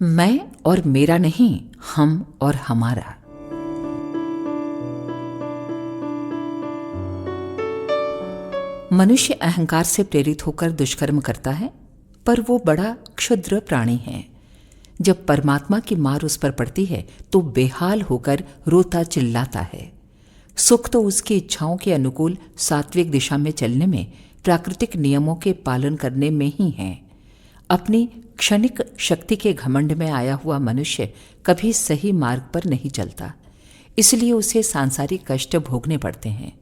मैं और मेरा नहीं, हम और हमारा। मनुष्य अहंकार से प्रेरित होकर दुष्कर्म करता है, पर वो बड़ा क्षुद्र प्राणी है। जब परमात्मा की मार उस पर पड़ती है तो बेहाल होकर रोता चिल्लाता है। सुख तो उसकी इच्छाओं के अनुकूल सात्विक दिशा में चलने में, प्राकृतिक नियमों के पालन करने में ही है। अपनी क्षणिक शक्ति के घमंड में आया हुआ मनुष्य कभी सही मार्ग पर नहीं चलता, इसलिए उसे सांसारिक कष्ट भोगने पड़ते हैं।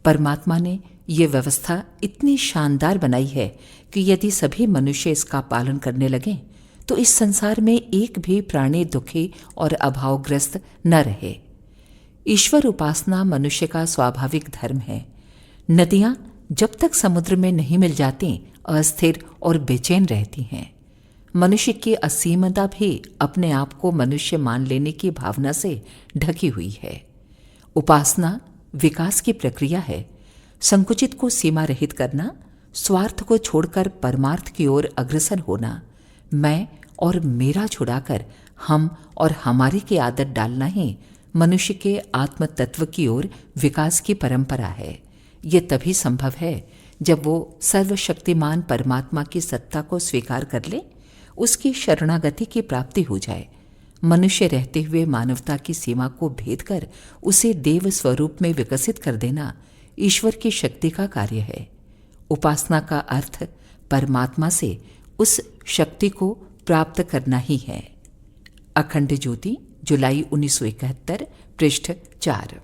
परमात्मा ने ये व्यवस्था इतनी शानदार बनाई है कि यदि सभी मनुष्य इसका पालन करने लगें तो इस संसार में एक भी प्राणी दुखी और अभावग्रस्त न रहे। ईश्वर उपासना मनुष्य का स्वाभाविक धर्म है। नदियां जब तक समुद्र में नहीं मिल जाती अस्थिर और बेचैन रहती हैं। मनुष्य की असीमता भी अपने आप को मनुष्य मान लेने की भावना से ढकी हुई है। उपासना विकास की प्रक्रिया है। संकुचित को सीमा रहित करना, स्वार्थ को छोड़कर परमार्थ की ओर अग्रसर होना, मैं और मेरा छुड़ाकर हम और हमारी की आदत डालना ही मनुष्य के आत्म तत्व की ओर विकास की परंपरा है। ये तभी संभव है जब वो सर्वशक्तिमान परमात्मा की सत्ता को स्वीकार कर ले, उसकी शरणागति की प्राप्ति हो जाए। मनुष्य रहते हुए मानवता की सीमा को भेद कर उसे देव स्वरूप में विकसित कर देना ईश्वर की शक्ति का कार्य है। उपासना का अर्थ परमात्मा से उस शक्ति को प्राप्त करना ही है। अखंड ज्योति, जुलाई 1971, पृष्ठ 4।